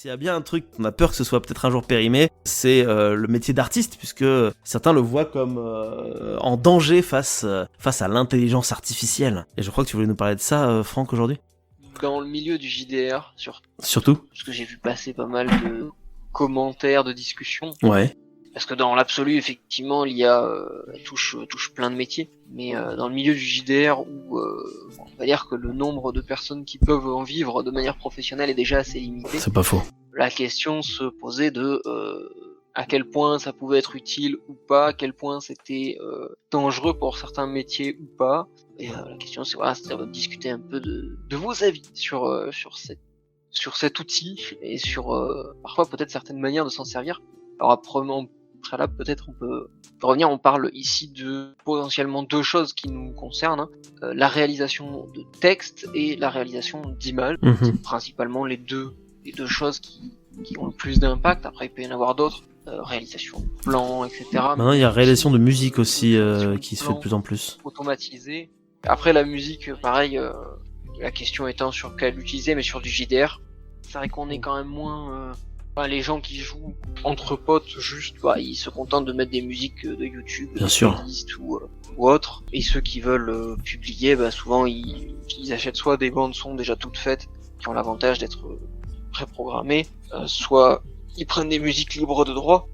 S'il y a bien un truc, on a peur que ce soit peut-être un jour périmé, c'est le métier d'artiste, puisque certains le voient comme en danger face à l'intelligence artificielle. Et je crois que tu voulais nous parler de ça, Franck, aujourd'hui. Dans le milieu du JDR, Surtout. parce que j'ai vu passer pas mal de commentaires, de discussions. Ouais. Parce que dans l'absolu, effectivement, l'IA touche plein de métiers. Mais dans le milieu du JDR, où on va dire que le nombre de personnes qui peuvent en vivre de manière professionnelle est déjà assez limité. C'est pas faux. La question se posait de à quel point ça pouvait être utile ou pas, à quel point c'était dangereux pour certains métiers ou pas. Et la question c'est de discuter un peu de vos avis sur cet outil et sur parfois peut-être certaines manières de s'en servir. Alors après là peut-être on peut revenir, on parle ici de potentiellement deux choses qui nous concernent, la réalisation de texte et la réalisation d'images. C'est principalement les deux choses qui ont le plus d'impact. Après il peut y en avoir d'autres, réalisation de plans, etc. Maintenant il y a réalisation de musique aussi qui se fait de plus en plus. Automatisée. Après la musique, pareil, la question étant sur quelle utiliser, mais sur du JDR, c'est vrai qu'on est quand même moins... les gens qui jouent entre potes, juste, ils se contentent de mettre des musiques de YouTube, bien sûr, ou autre. Et ceux qui veulent publier, souvent ils achètent soit des bandes son déjà toutes faites, qui ont l'avantage d'être préprogrammées, soit ils prennent des musiques libres de droit,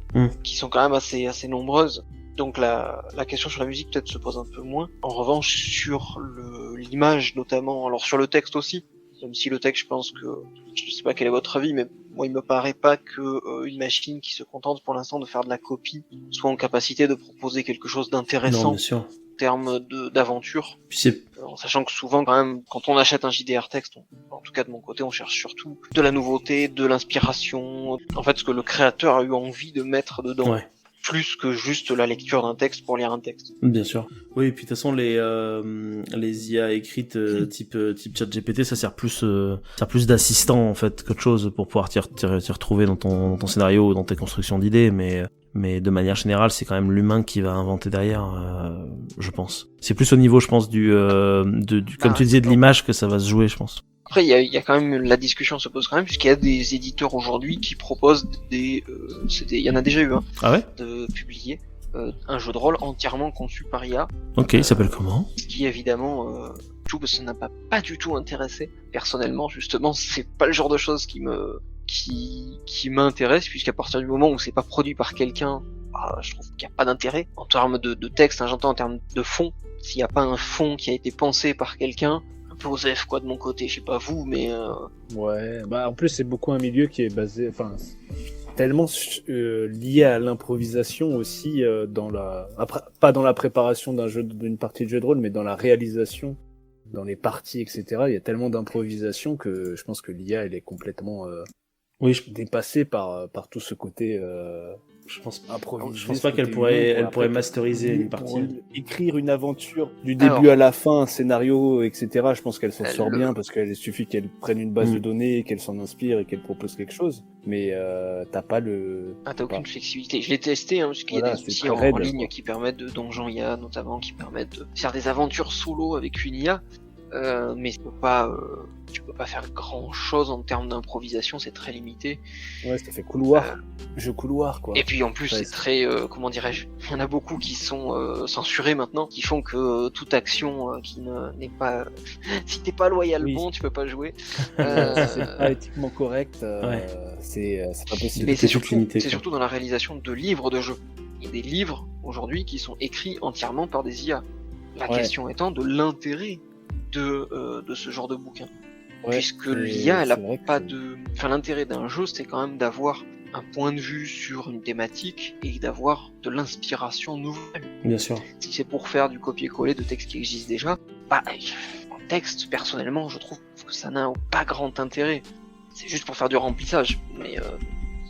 qui sont quand même assez nombreuses. Donc la question sur la musique peut-être se pose un peu moins. En revanche, sur l'image notamment, alors sur le texte aussi, même si le texte, je pense que, je sais pas quel est votre avis, mais moi il me paraît pas que une machine qui se contente pour l'instant de faire de la copie soit en capacité de proposer quelque chose d'intéressant en termes d'aventure. En sachant que souvent quand même, quand on achète un JDR texte, en tout cas de mon côté, on cherche surtout de la nouveauté, de l'inspiration, en fait ce que le créateur a eu envie de mettre dedans. Ouais. Plus que juste la lecture d'un texte pour lire un texte. Bien sûr. Oui, et puis de toute façon les IA écrites type ChatGPT, ça sert plus d'assistant en fait qu'autre chose pour pouvoir t'y retrouver dans ton scénario ou dans tes constructions d'idées, mais de manière générale, c'est quand même l'humain qui va inventer derrière, je pense. C'est plus au niveau, je pense, comme tu disais, de l'image que ça va se jouer, je pense. Après, il y a quand même, la discussion se pose quand même, puisqu'il y a des éditeurs aujourd'hui qui proposent il y en a déjà eu, de publier un jeu de rôle entièrement conçu par IA. Ok, il s'appelle comment ? Ce qui évidemment, ça n'a pas du tout intéressé. Personnellement, justement, c'est pas le genre de choses qui m'intéresse, puisqu'à partir du moment où c'est pas produit par quelqu'un, je trouve qu'il n'y a pas d'intérêt. En termes de texte, j'entends en termes de fond, s'il n'y a pas un fond qui a été pensé par quelqu'un, Osef de mon côté, je sais pas vous, mais ouais, en plus c'est beaucoup un milieu qui est basé, tellement lié à l'improvisation aussi, pas dans la préparation d'une partie de jeu de rôle, mais dans la réalisation, dans les parties, etc. Il y a tellement d'improvisation que je pense que l'IA elle est complètement dépassée par tout ce côté. Je pense pas qu'elle pourrait masteriser une partie. Écrire une aventure du début à la fin, un scénario, etc. Je pense qu'elle s'en sort bien parce qu'il suffit qu'elle prenne une base de données, qu'elle s'en inspire et qu'elle propose quelque chose. Mais t'as pas le. T'as aucune flexibilité. Je l'ai testé, parce qu'il y a des outils en ligne qui permettent de donjons IA, notamment, qui permettent de faire des aventures solo avec une IA. Mais tu peux pas faire grand chose en termes d'improvisation, c'est très limité. Ouais, ça fait jeu couloir quoi. Et puis en plus c'est très, comment dirais-je, il y en a beaucoup qui sont censurés maintenant, qui font que toute action qui n'est pas, si t'es pas loyal tu peux pas jouer. C'est pas éthiquement correct, c'est pas possible. Mais c'est surtout dans la réalisation de livres de jeux. Il y a des livres aujourd'hui qui sont écrits entièrement par des IA. La question étant de l'intérêt de ce genre de bouquin. Puisque l'IA, elle a pas de... l'intérêt d'un jeu, c'est quand même d'avoir un point de vue sur une thématique et d'avoir de l'inspiration nouvelle. Bien sûr. Si c'est pour faire du copier-coller de textes qui existent déjà, en texte, personnellement, je trouve que ça n'a pas grand intérêt. C'est juste pour faire du remplissage. Mais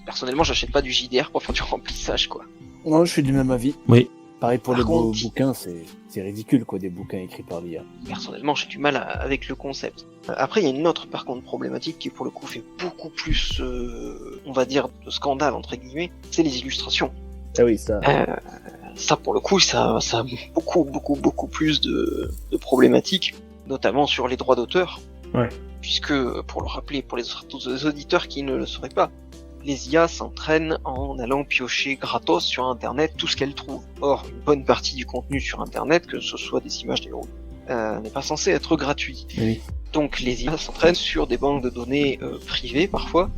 personnellement, j'achète pas du JDR pour faire du remplissage, quoi. Non, je suis du même avis. Oui. Pareil pour les bouquins, c'est ridicule des bouquins écrits par l'IA. Personnellement, j'ai du mal avec le concept. Après, il y a une autre par contre problématique qui pour le coup fait beaucoup plus, on va dire, de scandale entre guillemets, c'est les illustrations. Ah oui, ça. Ça pour le coup, ça a beaucoup plus de problématiques, notamment sur les droits d'auteur. Ouais. Puisque, pour le rappeler pour les autres auditeurs qui ne le sauraient pas, les IA s'entraînent en allant piocher gratos sur Internet tout ce qu'elles trouvent. Or, une bonne partie du contenu sur Internet, que ce soit des images, des héros, n'est pas censé être gratuit. Oui. Donc les IA s'entraînent sur des banques de données privées parfois,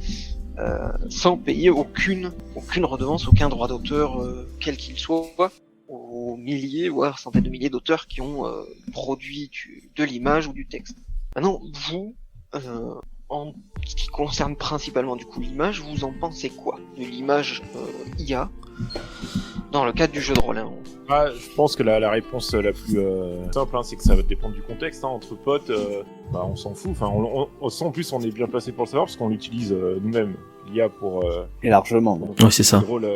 sans payer aucune redevance, aucun droit d'auteur, quel qu'il soit, aux milliers, voire centaines de milliers d'auteurs qui ont produit de l'image ou du texte. Maintenant, vous, en ce qui concerne principalement du coup l'image, vous en pensez quoi de l'image IA dans le cadre du jeu de rôle hein. Je pense que la réponse la plus simple, c'est que ça va dépendre du contexte. Entre potes, on s'en fout. Enfin, en plus, on est bien placé pour le savoir parce qu'on l'utilise nous-mêmes, l'IA pour. Et largement. Ouais, c'est ça. Rôle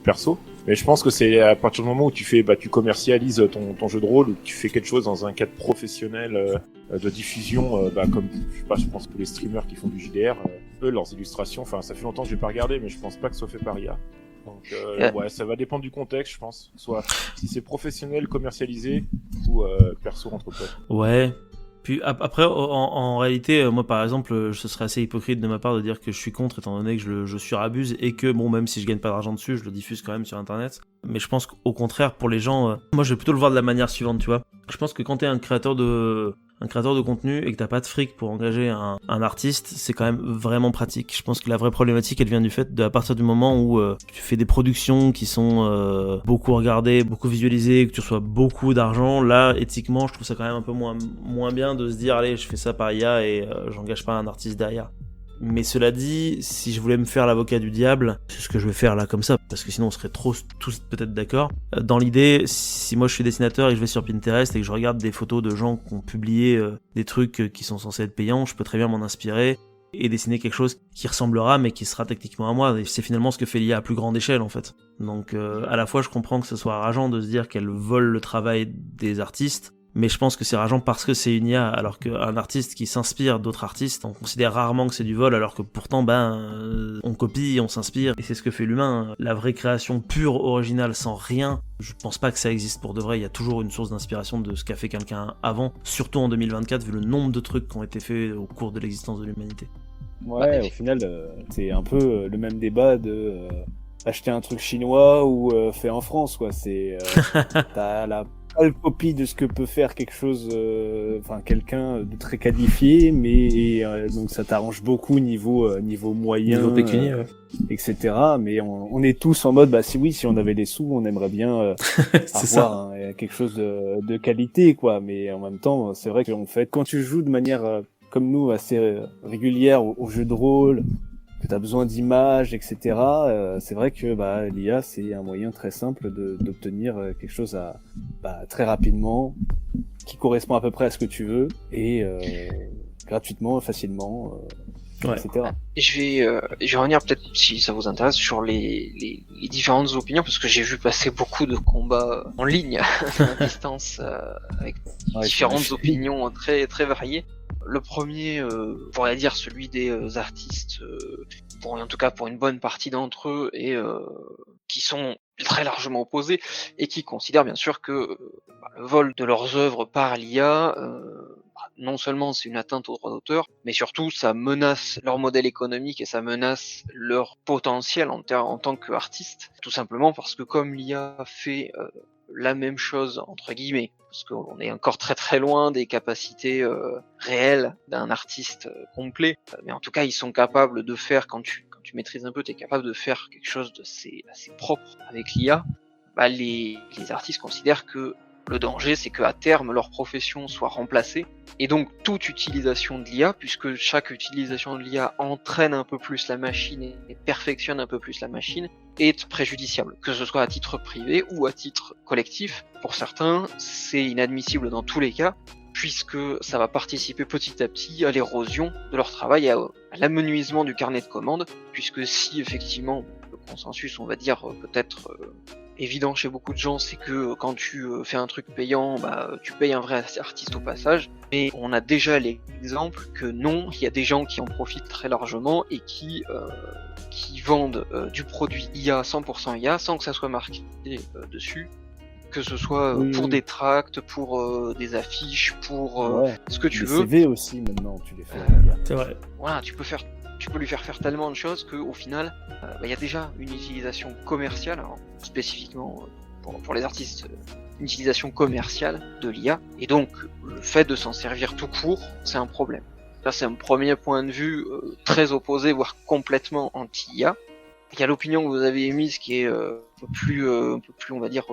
perso. Mais je pense que c'est à partir du moment où tu commercialises ton jeu de rôle, ou que tu fais quelque chose dans un cadre professionnel de diffusion, comme je pense que les streamers qui font du JDR, eux leurs illustrations. Enfin, ça fait longtemps que j'ai pas regardé, mais je pense pas que ce soit fait par IA. Donc ça va dépendre du contexte, je pense. Soit si c'est professionnel, commercialisé, ou perso entre potes. Ouais. Puis après, en réalité, moi par exemple, ce serait assez hypocrite de ma part de dire que je suis contre, étant donné que je surabuse et que, bon, même si je gagne pas d'argent dessus, je le diffuse quand même sur Internet. Mais je pense qu'au contraire, pour les gens, moi je vais plutôt le voir de la manière suivante, tu vois. Je pense que quand t'es un créateur de contenu et que t'as pas de fric pour engager un artiste, c'est quand même vraiment pratique. Je pense que la vraie problématique, elle vient du fait à partir du moment où tu fais des productions qui sont beaucoup regardées, beaucoup visualisées, que tu reçois beaucoup d'argent, là, éthiquement, je trouve ça quand même un peu moins bien de se dire, allez, je fais ça par IA et j'engage pas un artiste derrière. Mais cela dit, si je voulais me faire l'avocat du diable, c'est ce que je vais faire là comme ça, parce que sinon on serait tous peut-être d'accord. Dans l'idée, si moi je suis dessinateur et que je vais sur Pinterest et que je regarde des photos de gens qui ont publié des trucs qui sont censés être payants, je peux très bien m'en inspirer et dessiner quelque chose qui ressemblera mais qui sera techniquement à moi. Et c'est finalement ce que fait l'IA à plus grande échelle en fait. Donc à la fois je comprends que ce soit rageant de se dire qu'elle vole le travail des artistes, mais je pense que c'est rageant parce que c'est une IA, alors qu'un artiste qui s'inspire d'autres artistes, on considère rarement que c'est du vol, alors que pourtant, on copie, on s'inspire, et c'est ce que fait l'humain. La vraie création pure, originale, sans rien, je pense pas que ça existe pour de vrai. Il y a toujours une source d'inspiration de ce qu'a fait quelqu'un avant, surtout en 2024, vu le nombre de trucs qui ont été faits au cours de l'existence de l'humanité. Ouais, au final, c'est un peu le même débat de acheter un truc chinois ou fait en France, quoi. C'est t'as la pâle copie de ce que peut faire quelqu'un de très qualifié, mais donc ça t'arrange beaucoup niveau moyen, niveau pécunier, etc. Mais on est tous en mode, si on avait des sous, on aimerait bien avoir quelque chose de qualité, quoi. Mais en même temps, c'est vrai que quand tu joues de manière comme nous assez régulière au jeu de rôle, que tu as besoin d'images, etc. C'est vrai que l'IA, c'est un moyen très simple d'obtenir quelque chose très rapidement, qui correspond à peu près à ce que tu veux, et gratuitement, facilement, etc. Et je vais revenir peut-être, si ça vous intéresse, sur les différentes opinions, parce que j'ai vu passer beaucoup de combats en ligne, à distance, avec différentes opinions très, très variées. Le premier, on pourrait dire celui des artistes, en tout cas pour une bonne partie d'entre eux, et qui sont très largement opposés, et qui considèrent bien sûr que le vol de leurs œuvres par l'IA, non seulement c'est une atteinte aux droits d'auteur, mais surtout ça menace leur modèle économique et ça menace leur potentiel en tant qu'artiste, tout simplement parce que comme l'IA fait la même chose entre guillemets, parce qu'on est encore très très loin des capacités réelles d'un artiste complet, mais en tout cas ils sont capables de faire, quand tu maîtrises un peu, t'es capable de faire quelque chose de assez propre avec l'IA. Les artistes considèrent que le danger, c'est qu'à terme, leur profession soit remplacée, et donc toute utilisation de l'IA, puisque chaque utilisation de l'IA entraîne un peu plus la machine et perfectionne un peu plus la machine, est préjudiciable, que ce soit à titre privé ou à titre collectif. Pour certains, c'est inadmissible dans tous les cas, puisque ça va participer petit à petit à l'érosion de leur travail, à l'amenuisement du carnet de commandes, puisque si effectivement le consensus, on va dire peut-être évident chez beaucoup de gens, c'est que quand tu fais un truc payant, tu payes un vrai artiste au passage, mais on a déjà l'exemple que non, il y a des gens qui en profitent très largement et qui vendent du produit IA 100% IA sans que ça soit marqué dessus, Que ce soit pour des tracts, pour des affiches, pour ce que tu veux. Les CV aussi maintenant, tu les fais à l'IA. C'est vrai. Voilà, tu peux lui faire tellement de choses qu'au final, il y a déjà une utilisation commerciale, alors, spécifiquement pour les artistes, une utilisation commerciale de l'IA, et donc le fait de s'en servir tout court, c'est un problème. Ça, c'est un premier point de vue très opposé, voire complètement anti-IA. Il y a l'opinion que vous avez émise qui est un peu plus, on va dire,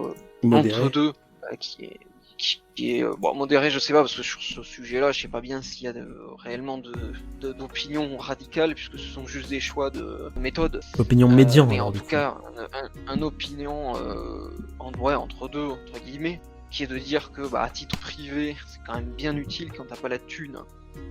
entre deux, qui est modéré, je sais pas, parce que sur ce sujet-là, je sais pas bien s'il y a réellement d'opinions radicales, puisque ce sont juste des choix de méthode. Opinion médian. Mais en tout cas, un opinion entre deux, entre guillemets, qui est de dire que à titre privé, c'est quand même bien utile quand t'as pas la thune,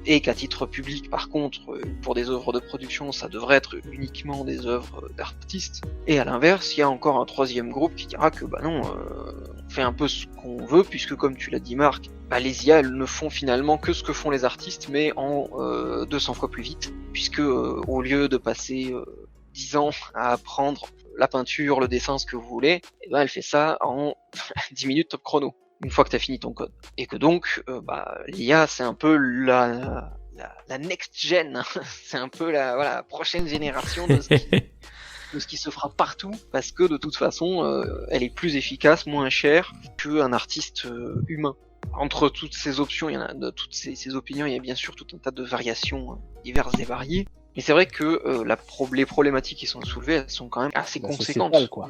et qu'à titre public, par contre, pour des œuvres de production, ça devrait être uniquement des œuvres d'artistes. Et à l'inverse, il y a encore un troisième groupe qui dira que non, on fait un peu ce qu'on veut, puisque comme tu l'as dit Marc, les IA elles ne font finalement que ce que font les artistes, mais en 200 fois plus vite, puisque au lieu de passer 10 ans à apprendre la peinture, le dessin, ce que vous voulez, elle fait ça en 10 minutes top chrono, une fois que tu as fini ton code. Et que donc, l'IA, c'est un peu la next gen, c'est un peu la prochaine génération de ce qui se fera partout, parce que de toute façon, elle est plus efficace, moins chère qu'un artiste humain. Entre toutes ces options, de toutes ces opinions, il y a bien sûr tout un tas de variations diverses et variées. Mais c'est vrai que les problématiques qui sont soulevées, elles sont quand même assez conséquentes. Sociétale, quoi.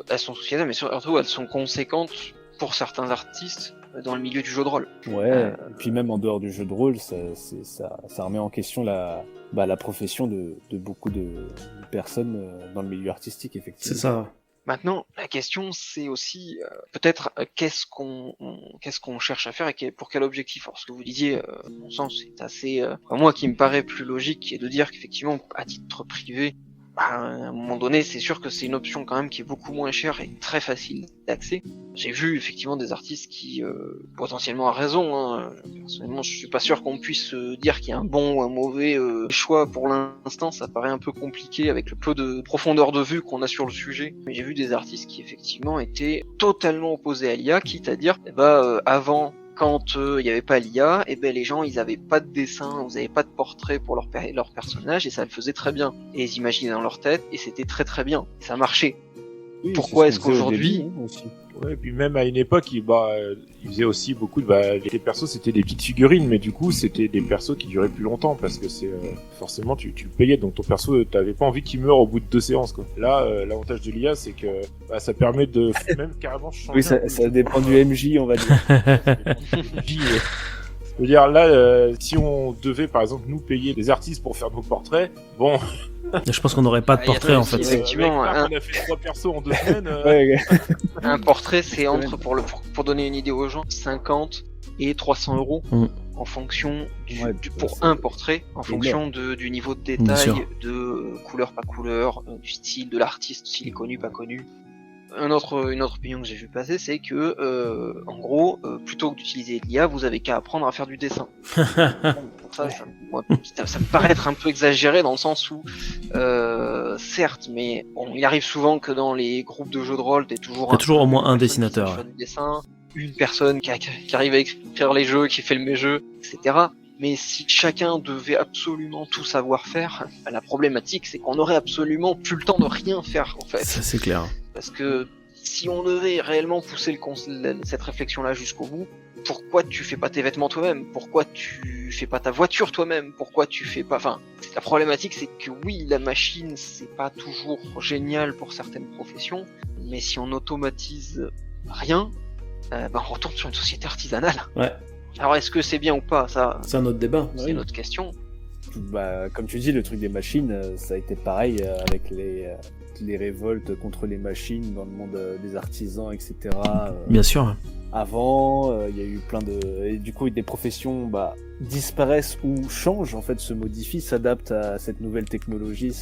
Elles sont sociétales, mais surtout elles sont conséquentes pour certains artistes dans le milieu du jeu de rôle. Ouais, et puis même en dehors du jeu de rôle, ça remet en question la profession de beaucoup de personnes dans le milieu artistique, effectivement. C'est ça. Maintenant, la question c'est aussi peut-être qu'est-ce qu'on cherche à faire et pour quel objectif. Alors, ce que vous disiez, à mon sens, c'est assez, moi qui me paraît plus logique, est de dire qu'effectivement, à titre privé, à un moment donné, c'est sûr que c'est une option quand même qui est beaucoup moins chère et très facile d'accès. J'ai vu effectivement des artistes qui, potentiellement à raison, hein, personnellement je suis pas sûr qu'on puisse dire qu'il y a un bon ou un mauvais choix pour l'instant, ça paraît un peu compliqué avec le peu de profondeur de vue qu'on a sur le sujet, mais j'ai vu des artistes qui effectivement étaient totalement opposés à l'IA, quitte à dire, avant, quand il n'y avait pas l'IA, les gens ils avaient pas de dessin, ils avaient pas de portrait pour leur personnage, et ça le faisait très bien. Et ils imaginaient dans leur tête, et c'était très très bien. Et ça marchait. Oui, Pourquoi est-ce qu'aujourd'hui... Ouais, et puis même à une époque, il faisait aussi beaucoup de... les persos, c'était des petites figurines, mais du coup, c'était des persos qui duraient plus longtemps, parce que c'est forcément, tu le payais, donc ton perso, t'avais pas envie qu'il meure au bout de 2 séances, quoi. Là, l'avantage de l'IA, c'est que ça permet de même carrément changer... Oui, ça dépend du MJ, on va dire. Je veux dire, là, si on devait, par exemple, nous payer des artistes pour faire nos portraits, bon... Je pense qu'on n'aurait pas de portrait, en fait. Effectivement, on a fait 3 persos en 2 semaines. Un portrait, c'est entre, pour donner une idée aux gens, 50 et 300 euros en fonction pour un portrait, en fonction du niveau de détail, de couleur pas couleur, du style de l'artiste, s'il est connu pas connu. Une autre opinion que j'ai vu passer, c'est que en gros, plutôt que d'utiliser l'IA, vous avez qu'à apprendre à faire du dessin. Pour ça, ça me paraît être un peu exagéré dans le sens où, certes, mais bon, il arrive souvent que dans les groupes de jeux de rôle, t'es toujours au moins un dessinateur. Qui fait du dessin, une personne qui arrive à écrire les jeux, qui fait le jeu, etc. Mais si chacun devait absolument tout savoir faire, la problématique c'est qu'on aurait absolument plus le temps de rien faire en fait. Ça c'est clair. Parce que si on devait réellement pousser cette réflexion-là jusqu'au bout, pourquoi tu fais pas tes vêtements toi-même? Pourquoi tu fais pas ta voiture toi-même? Pourquoi tu fais pas... Enfin, la problématique c'est que oui, la machine c'est pas toujours génial pour certaines professions, mais si on automatise rien, on retourne sur une société artisanale. Ouais. Alors est-ce que c'est bien ou pas, ça c'est un autre débat. C'est une autre question. Comme tu dis, le truc des machines, ça a été pareil avec les révoltes contre les machines dans le monde des artisans, etc. Bien sûr. Avant, il y a eu plein de... Et du coup, des professions disparaissent ou changent, en fait, se modifient, s'adaptent à cette nouvelle technologie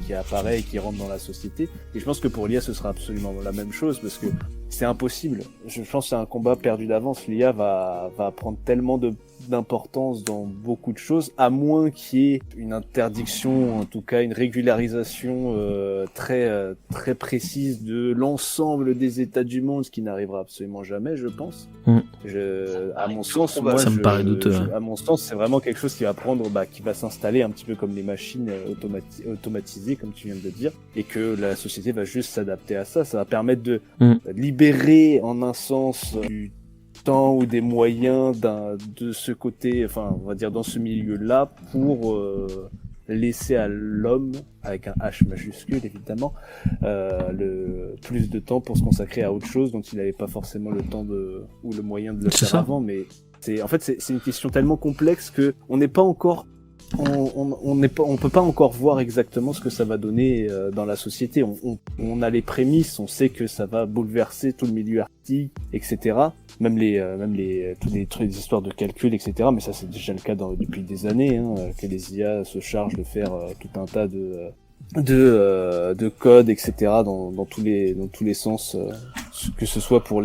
qui apparaît et qui rentre dans la société. Et je pense que pour l'IA, ce sera absolument la même chose, parce que c'est impossible. Je pense que c'est un combat perdu d'avance. L'IA va prendre tellement de d'importance dans beaucoup de choses, à moins qu'il y ait une interdiction, en tout cas une régularisation très précise de l'ensemble des États du monde, ce qui n'arrivera absolument jamais, je pense. À mon sens, moi, ça me paraît douteux. À mon sens, c'est vraiment quelque chose qui va qui va s'installer un petit peu comme les machines automatisées, comme tu viens de le dire, et que la société va juste s'adapter à ça. Ça va permettre de libérer, en un sens, du temps ou des moyens de ce côté, enfin, on va dire dans ce milieu-là, pour laisser à l'homme, avec un H majuscule évidemment, le plus de temps pour se consacrer à autre chose dont il n'avait pas forcément le temps ou le moyen de le faire avant. Mais c'est une question tellement complexe que on n'est pas encore on peut pas encore voir exactement ce que ça va donner dans la société. On a les prémices, on sait que ça va bouleverser tout le milieu artistique, etc. Même toutes les histoires de calcul, etc. Mais ça, c'est déjà le cas depuis des années, que les IA se chargent de faire tout un tas de codes, etc. dans tous les sens, que ce soit pour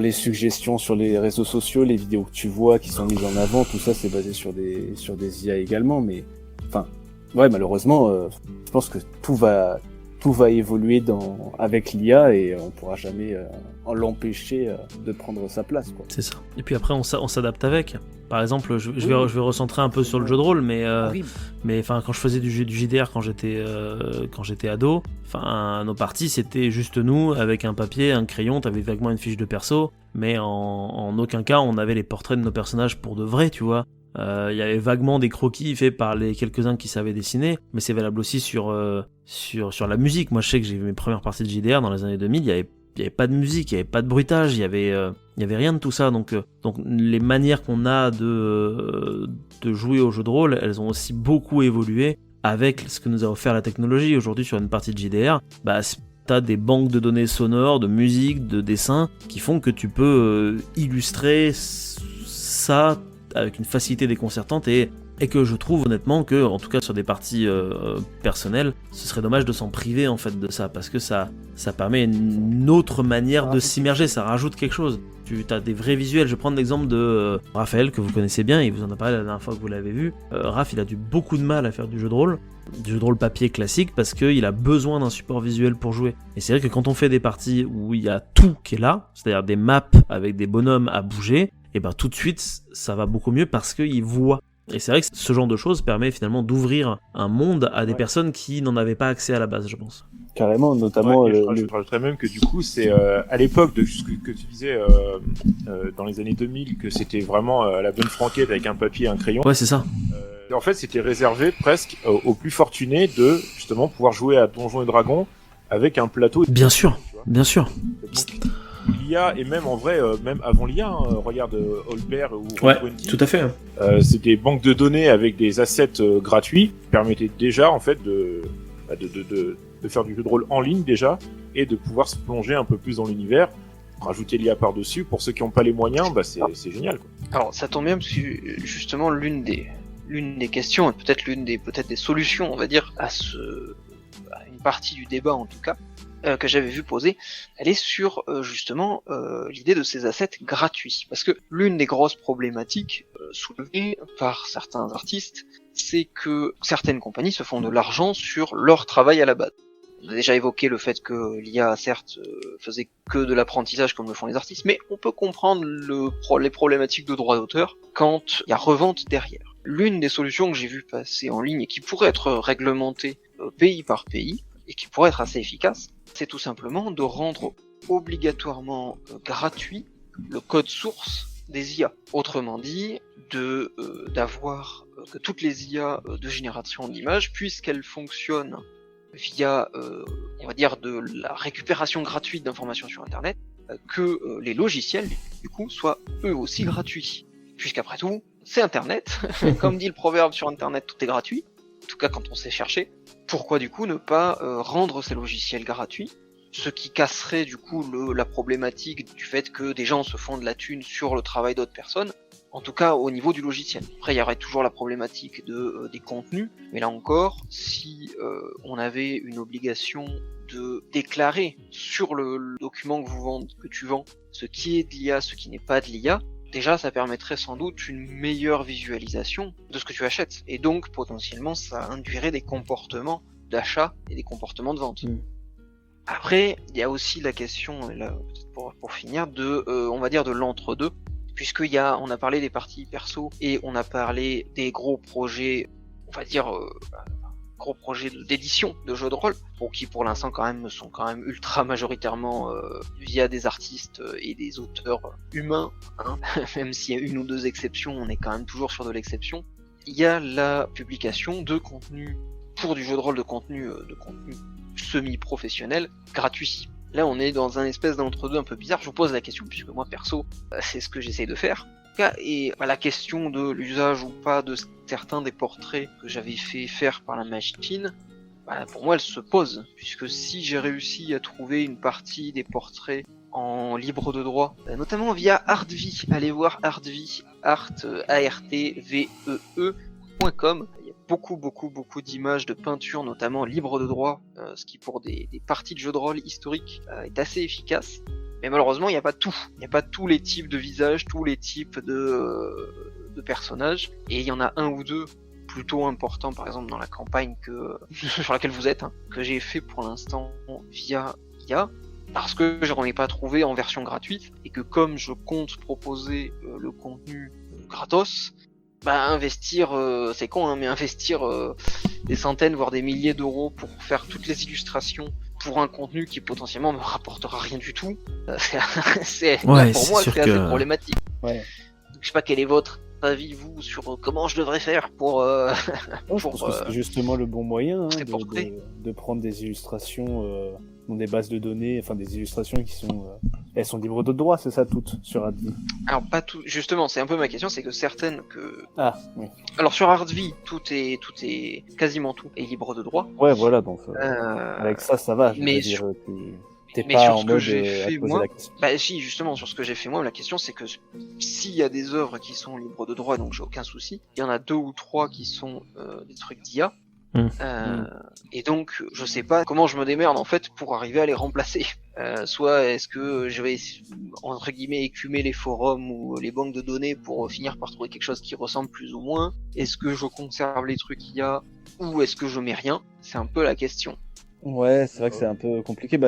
les suggestions sur les réseaux sociaux, les vidéos que tu vois qui sont mises en avant, tout ça c'est basé sur des IA également. Mais enfin, ouais, malheureusement, je pense que tout va évoluer avec l'IA et on pourra jamais l'empêcher de prendre sa place, quoi. C'est ça. Et puis après on s'adapte avec. Par exemple, je vais recentrer un peu sur le jeu de rôle, mais enfin quand je faisais du JDR quand j'étais ado, enfin nos parties c'était juste nous avec un papier, un crayon, t'avais vaguement une fiche de perso, mais en aucun cas on avait les portraits de nos personnages pour de vrai, tu vois. Il y avait vaguement des croquis faits par les quelques-uns qui savaient dessiner, mais c'est valable aussi sur la musique. Moi je sais que j'ai eu mes premières parties de JDR dans les années 2000, il y avait pas de musique, il y avait pas de bruitage, il y avait rien de tout ça. Donc les manières qu'on a de jouer au jeu de rôle, elles ont aussi beaucoup évolué avec ce que nous a offert la technologie. Aujourd'hui sur une partie de JDR, t'as des banques de données sonores, de musique, de dessins qui font que tu peux illustrer ça avec une facilité déconcertante et que je trouve honnêtement que, en tout cas sur des parties personnelles, ce serait dommage de s'en priver en fait de ça, parce que ça permet une autre manière de s'immerger, ça rajoute quelque chose. Tu as des vrais visuels. Je vais prendre l'exemple de Raphaël, que vous connaissez bien, il vous en a parlé la dernière fois que vous l'avez vu. Raph, il a eu beaucoup de mal à faire du jeu de rôle papier classique, parce qu'il a besoin d'un support visuel pour jouer. Et c'est vrai que quand on fait des parties où il y a tout qui est là, c'est-à-dire des maps avec des bonhommes à bouger, et ben tout de suite ça va beaucoup mieux parce qu'il voit. Et c'est vrai que ce genre de choses permet finalement d'ouvrir un monde à des personnes qui n'en avaient pas accès à la base, je pense. Carrément, notamment... Je rajouterais même que du coup, c'est à l'époque de ce que tu disais dans les années 2000, que c'était vraiment la bonne franquette avec un papier et un crayon. Ouais, c'est ça. En fait, c'était réservé presque aux plus fortunés de justement pouvoir jouer à Donjons et Dragons avec un plateau. Bien sûr, bien sûr. L'IA, et même en vrai, même avant l'IA, regarde Holbert ou ouais, 20, tout à fait. C'est des banques de données avec des assets gratuits qui permettaient déjà en fait de faire du jeu de rôle en ligne déjà et de pouvoir se plonger un peu plus dans l'univers, rajouter l'IA par-dessus. Pour ceux qui n'ont pas les moyens, c'est génial, quoi. Alors ça tombe bien parce que justement l'une des questions et peut-être des solutions, on va dire, à une partie du débat en tout cas, que j'avais vu poser, elle est sur justement l'idée de ces assets gratuits. Parce que l'une des grosses problématiques soulevées par certains artistes, c'est que certaines compagnies se font de l'argent sur leur travail à la base. On a déjà évoqué le fait que l'IA, certes, faisait que de l'apprentissage comme le font les artistes, mais on peut comprendre les problématiques de droit d'auteur quand il y a revente derrière. L'une des solutions que j'ai vu passer en ligne et qui pourrait être réglementée pays par pays, et qui pourrait être assez efficace, c'est tout simplement de rendre obligatoirement gratuit le code source des IA. Autrement dit, d'avoir que toutes les IA de génération d'images, puisqu'elles fonctionnent via, on va dire, de la récupération gratuite d'informations sur Internet, que les logiciels, du coup, soient eux aussi gratuits. Puisqu'après tout, c'est Internet. Comme dit le proverbe sur Internet, tout est gratuit. En tout cas, quand on sait chercher. Pourquoi du coup ne pas rendre ces logiciels gratuits, ce qui casserait du coup la problématique du fait que des gens se font de la thune sur le travail d'autres personnes, en tout cas au niveau du logiciel. Après il y aurait toujours la problématique des contenus, mais là encore, si on avait une obligation de déclarer sur le document que tu vends ce qui est de l'IA, ce qui n'est pas de l'IA, déjà ça permettrait sans doute une meilleure visualisation de ce que tu achètes, et donc potentiellement ça induirait des comportements d'achat et des comportements de vente. Après, il y a aussi la question, et là, peut-être pour finir, on va dire de l'entre-deux, on a parlé des parties perso et on a parlé des gros projets, on va dire gros projets d'édition de jeux de rôle, qui pour l'instant sont quand même ultra majoritairement via des artistes et des auteurs humains, hein. Même s'il y a une ou deux exceptions, on est quand même toujours sur de l'exception. Il y a la publication de contenu pour du jeu de rôle, de contenu semi-professionnel gratuit. Là on est dans un espèce d'entre-deux un peu bizarre. Je vous pose la question puisque moi perso c'est ce que j'essaye de faire. Et la question de l'usage ou pas de certains des portraits que j'avais fait faire par la machine, pour moi elle se pose, puisque si j'ai réussi à trouver une partie des portraits en libre de droit, notamment via Artvee, allez voir Artvee, artvee.com, il y a beaucoup d'images de peinture, notamment libre de droit, ce qui pour des parties de jeux de rôle historiques est assez efficace. Mais malheureusement, il n'y a pas tout. Il n'y a pas tous les types de visages, tous les types de personnages. Et il y en a un ou deux plutôt importants, par exemple dans la campagne sur laquelle vous êtes, hein, que j'ai fait pour l'instant via IA, parce que je n'en ai pas trouvé en version gratuite, et que comme je compte proposer le contenu gratos, investir, c'est con, hein, mais investir des centaines, voire des milliers d'euros pour faire toutes les illustrations pour un contenu qui potentiellement me rapportera rien du tout, pour moi c'est assez problématique. Ouais. Donc, je sais pas quel est votre avis vous sur comment je devrais faire pour je pense que c'est justement le bon moyen, hein, de prendre des illustrations dans des bases de données, enfin des illustrations qui sont elles sont libres de droit, c'est ça, toutes sur Artvee? Alors pas tout, justement, c'est un peu ma question, c'est que certaines oui. Alors sur Artvee, tout est quasiment tout est libre de droit. Ouais, voilà, donc avec ça va. Mais t'es pas sur en ce que mode j'ai fait moi, la question. Si, justement, sur ce que j'ai fait moi, la question c'est que s'il y a des œuvres qui sont libres de droit, donc j'ai aucun souci, il y en a 2 ou 3 qui sont des trucs d'IA. Et donc je sais pas comment je me démerde en fait pour arriver à les remplacer. Soit est-ce que je vais entre guillemets écumer les forums ou les banques de données pour finir par trouver quelque chose qui ressemble plus ou moins. Est-ce que je conserve les trucs IA ou est-ce que je mets rien? C'est un peu la question. Ouais, c'est vrai que c'est un peu compliqué.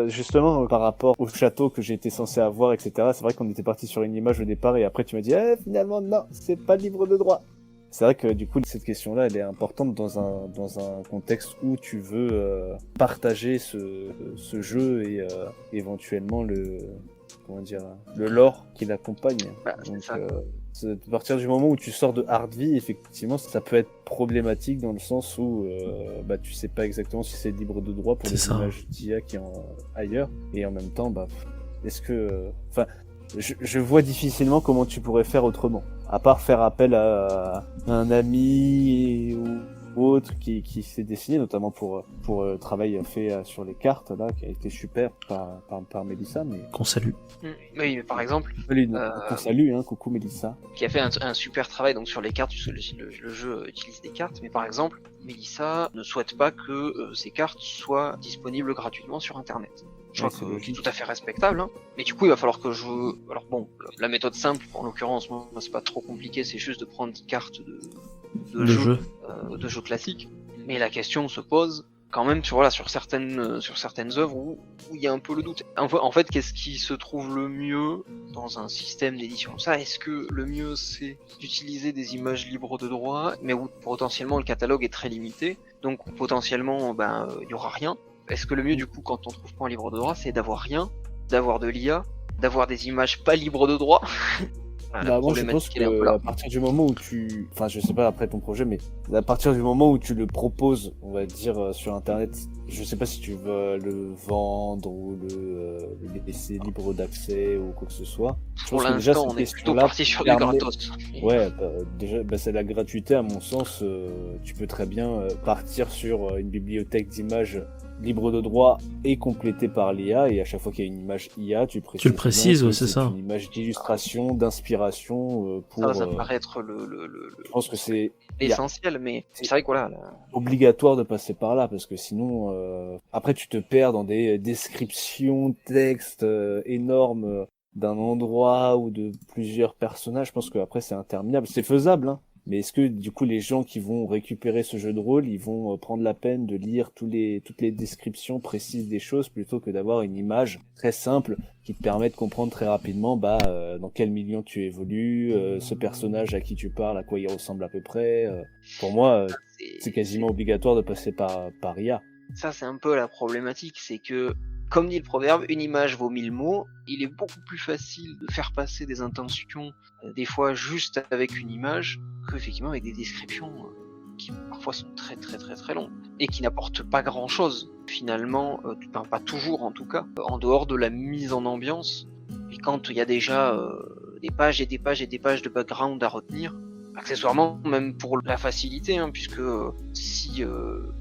Justement, par rapport au château que j'étais censé avoir, etc., c'est vrai qu'on était parti sur une image au départ et après tu m'as dit finalement non, c'est pas libre de droit. C'est vrai que du coup cette question-là elle est importante dans un contexte où tu veux partager ce jeu et éventuellement le lore qui l'accompagne. Donc à partir du moment où tu sors de Artvee, effectivement ça peut être problématique dans le sens où tu sais pas exactement si c'est libre de droit pour les images d'IA qui sont ailleurs, et en même temps est-ce que je vois difficilement comment tu pourrais faire autrement, à part faire appel à un ami ou autre qui s'est dessiné, notamment pour le travail fait sur les cartes là, qui a été super par Mélissa, mais qu'on salue. Oui, mais par exemple, qu'on salue, hein, coucou Mélissa, qui a fait un super travail donc sur les cartes, puisque le jeu utilise des cartes, mais par exemple, Mélissa ne souhaite pas que ces cartes soient disponibles gratuitement sur Internet. Je crois que c'est tout à fait respectable, hein. Mais du coup, il va falloir que alors bon, la méthode simple, en l'occurrence, moi, c'est pas trop compliqué, c'est juste de prendre 10 cartes de jeu classique. Mais la question se pose quand même sur certaines œuvres où il y a un peu le doute. En fait, qu'est-ce qui se trouve le mieux dans un système d'édition comme ça? Est-ce que le mieux c'est d'utiliser des images libres de droit, mais où potentiellement le catalogue est très limité, donc potentiellement il y aura rien? Est-ce que le mieux du coup quand on trouve pas un livre de droit, c'est d'avoir rien, d'avoir de l'IA, d'avoir des images pas libres de droit? Moi je pense que à partir du moment où je sais pas après ton projet, mais à partir du moment où tu le proposes, on va dire sur internet, je sais pas si tu veux le vendre ou le laisser libre d'accès ou quoi que ce soit. Pour l'instant, on est plutôt parti sur du gratos. Ouais, déjà, c'est la gratuité à mon sens. Tu peux très bien partir sur une bibliothèque d'images libre de droit et complété par l'IA, et à chaque fois qu'il y a une image IA, tu le précises, ouais, c'est ça. Une image d'illustration, d'inspiration pour. Ça paraît être je pense que c'est l'essentiel, mais c'est vrai que voilà. Obligatoire de passer par là, parce que sinon, après tu te perds dans des descriptions, textes énormes d'un endroit ou de plusieurs personnages, je pense qu'après c'est interminable. C'est faisable, hein. Mais est-ce que du coup les gens qui vont récupérer ce jeu de rôle, ils vont prendre la peine de lire toutes les descriptions précises des choses plutôt que d'avoir une image très simple qui te permet de comprendre très rapidement dans quel milieu tu évolues, ce personnage à qui tu parles, à quoi il ressemble à peu près. Pour moi, c'est quasiment obligatoire de passer par IA. Ça, c'est un peu la problématique, c'est que, comme dit le proverbe, une image vaut 1000 mots. Il est beaucoup plus facile de faire passer des intentions, des fois juste avec une image, qu'effectivement avec des descriptions qui parfois sont très très très très longues et qui n'apportent pas grand chose. Finalement, pas toujours en tout cas, en dehors de la mise en ambiance. Et quand il y a déjà des pages et des pages et des pages de background à retenir, accessoirement, même pour la facilité, hein, puisque si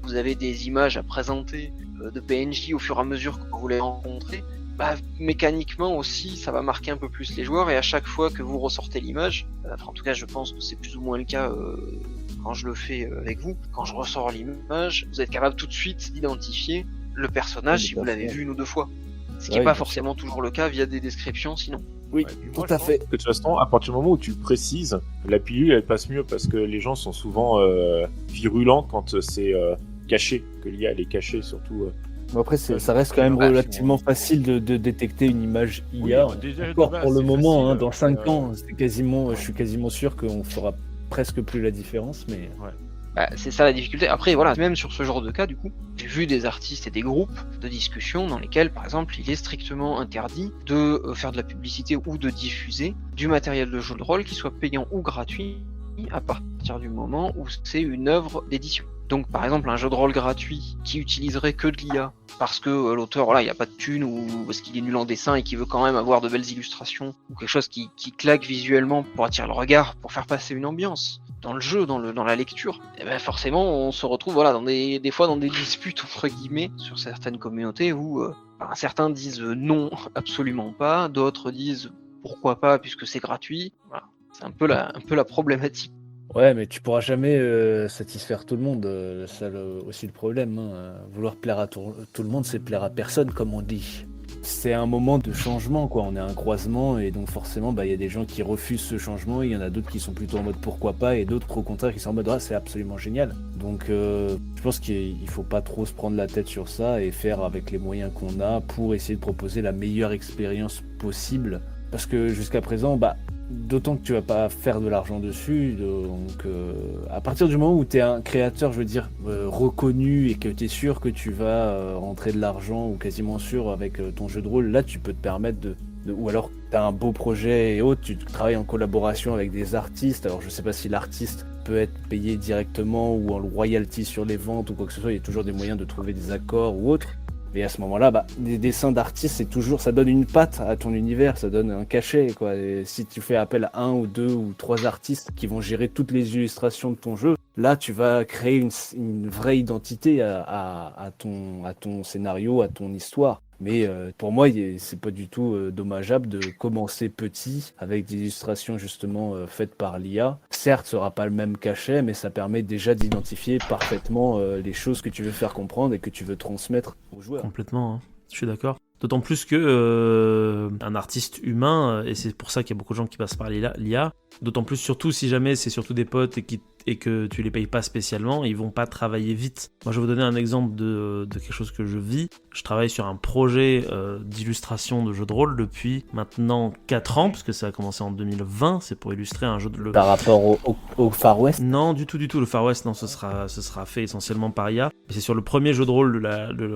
vous avez des images à présenter de PNJ au fur et à mesure que vous les rencontrez, mécaniquement aussi, ça va marquer un peu plus les joueurs, et à chaque fois que vous ressortez l'image, en tout cas je pense que c'est plus ou moins le cas quand je le fais avec vous, quand je ressors l'image, vous êtes capable tout de suite d'identifier le personnage si vous l'avez vu une ou deux fois. Ce qui n'est pas forcément toujours le cas via des descriptions sinon. Oui, tout à fait. Que de toute façon, à partir du moment où tu précises, la pilule elle passe mieux parce que les gens sont souvent virulents quand c'est caché, que l'IA elle est cachée surtout. Après, ça reste quand même relativement facile de détecter une image IA. Encore pour le moment, hein, dans 5 ans, je suis quasiment sûr qu'on fera presque plus la différence, mais... Ouais. C'est ça la difficulté. Après, voilà, même sur ce genre de cas, du coup, j'ai vu des artistes et des groupes de discussion dans lesquels, par exemple, il est strictement interdit de faire de la publicité ou de diffuser du matériel de jeu de rôle qui soit payant ou gratuit à partir du moment où c'est une œuvre d'édition. Donc, par exemple, un jeu de rôle gratuit qui utiliserait que de l'IA parce que l'auteur, voilà, il n'y a pas de thune ou parce qu'il est nul en dessin et qu'il veut quand même avoir de belles illustrations ou quelque chose qui claque visuellement pour attirer le regard, pour faire passer une ambiance dans le jeu, dans la lecture, et ben forcément on se retrouve des fois dans des disputes entre guillemets sur certaines communautés où certains disent non, absolument pas, d'autres disent pourquoi pas puisque c'est gratuit. Voilà. C'est un peu la problématique. Ouais, mais tu pourras jamais satisfaire tout le monde, c'est aussi le problème. Hein. Vouloir plaire à tout le monde, c'est plaire à personne, comme on dit. C'est un moment de changement, quoi. On est à un croisement et donc forcément, il y a des gens qui refusent ce changement, il y en a d'autres qui sont plutôt en mode pourquoi pas et d'autres au contraire qui sont en mode c'est absolument génial. Donc je pense qu'il faut pas trop se prendre la tête sur ça et faire avec les moyens qu'on a pour essayer de proposer la meilleure expérience possible. Parce que jusqu'à présent, d'autant que tu vas pas faire de l'argent dessus, donc à partir du moment où tu es un créateur, je veux dire, reconnu et que tu es sûr que tu vas rentrer de l'argent ou quasiment sûr avec ton jeu de rôle, là tu peux te permettre ou alors tu as un beau projet et autres, tu travailles en collaboration avec des artistes, alors je sais pas si l'artiste peut être payé directement ou en royalty sur les ventes ou quoi que ce soit, il y a toujours des moyens de trouver des accords ou autres. Et à ce moment-là, des dessins d'artistes, ça donne une patte à ton univers, ça donne un cachet, quoi. Et si tu fais appel à 1 ou 2 ou 3 artistes qui vont gérer toutes les illustrations de ton jeu, là, tu vas créer une vraie identité à ton scénario, à ton histoire. Mais pour moi, c'est pas du tout dommageable de commencer petit avec des illustrations justement faites par l'IA. Certes, ce sera pas le même cachet, mais ça permet déjà d'identifier parfaitement les choses que tu veux faire comprendre et que tu veux transmettre aux joueurs. Complètement, hein. Je suis d'accord. D'autant plus que un artiste humain, et c'est pour ça qu'il y a beaucoup de gens qui passent par l'IA, d'autant plus surtout si jamais c'est surtout des potes et que tu les payes pas spécialement, ils vont pas travailler vite. Moi je vais vous donner un exemple de quelque chose que je vis. Je travaille sur un projet d'illustration de jeu de rôle depuis maintenant 4 ans, parce que ça a commencé en 2020, c'est pour illustrer un jeu de... Par rapport au Far West ? Non, du tout. Le Far West, non, ce sera fait essentiellement par IA. C'est sur le premier jeu de rôle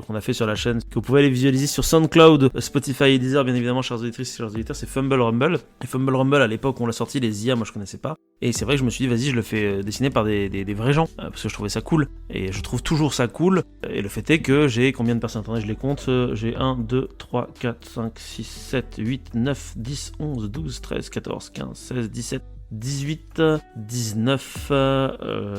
qu'on a fait sur la chaîne, que vous pouvez aller visualiser sur SoundCloud, Spotify et Deezer, bien évidemment, chers auditrices et chers auditeurs, c'est Fumble Rumble. Et Fumble Rumble, à l'époque où on l'a sorti, les IA, moi je connaissais pas. Et c'est vrai que je me suis dit, vas-y, je le fais dessiner par des vrais gens, parce que je trouvais ça cool. Et je trouve toujours ça cool. Et le fait est que j'ai combien de personnes? Attendez, je les compte. J'ai 1, 2, 3, 4, 5, 6, 7, 8, 9, 10, 11, 12, 13, 14, 15, 16, 17... 18, 19,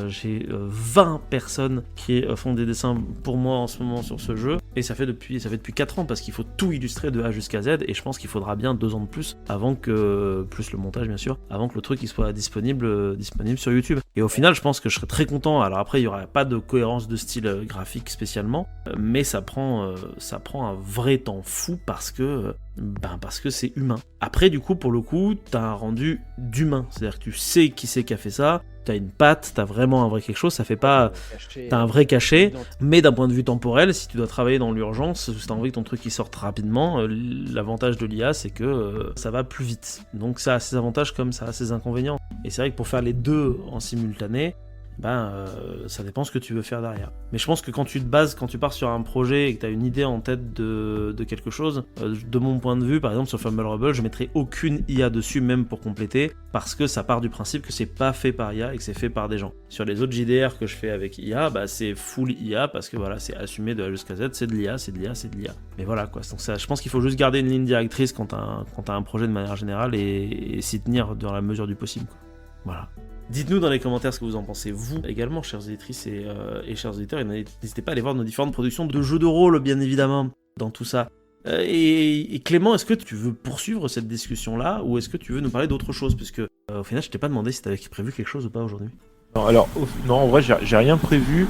j'ai 20 personnes qui font des dessins pour moi en ce moment sur ce jeu, et ça fait depuis 4 ans parce qu'il faut tout illustrer de A jusqu'à Z, et je pense qu'il faudra bien 2 ans de plus avant que, plus le montage bien sûr, avant que le truc il soit disponible sur YouTube. Et au final je pense que je serais très content. Alors après il y aura pas de cohérence de style graphique spécialement, mais ça prend un vrai temps fou parce que Ben parce que c'est humain. Après, du coup, pour le coup, t'as un rendu d'humain. C'est-à-dire que tu sais qui c'est qui a fait ça, t'as une patte, t'as vraiment un vrai quelque chose, ça fait pas... T'as un vrai cachet, mais d'un point de vue temporel, si tu dois travailler dans l'urgence, si t'as envie que ton truc il sorte rapidement, l'avantage de l'IA, c'est que ça va plus vite. Donc ça a ses avantages comme ça a ses inconvénients. Et c'est vrai que pour faire les deux en simultané, ça dépend ce que tu veux faire derrière. Mais je pense que quand tu te bases, quand tu pars sur un projet et que tu as une idée en tête de quelque chose, de mon point de vue, par exemple sur Fumble Rebel, je mettrai aucune IA dessus, même pour compléter, parce que ça part du principe que c'est pas fait par IA et que c'est fait par des gens. Sur les autres JDR que je fais avec IA, c'est full IA parce que voilà, c'est assumé de A jusqu'à Z, c'est de l'IA, c'est de l'IA, c'est de l'IA. Mais voilà quoi, donc ça, je pense qu'il faut juste garder une ligne directrice quand t'as un projet de manière générale et s'y tenir dans la mesure du possible, quoi. Voilà. Dites-nous dans les commentaires ce que vous en pensez, vous également, chères éditrices et chers éditeurs, et n'hésitez pas à aller voir nos différentes productions de jeux de rôle, bien évidemment, dans tout ça. Et Clément, est-ce que tu veux poursuivre cette discussion-là, ou est-ce que tu veux nous parler d'autre chose? Parce que au final, je t'ai pas demandé si t'avais prévu quelque chose ou pas aujourd'hui. Non, alors, non, en vrai, j'ai rien prévu.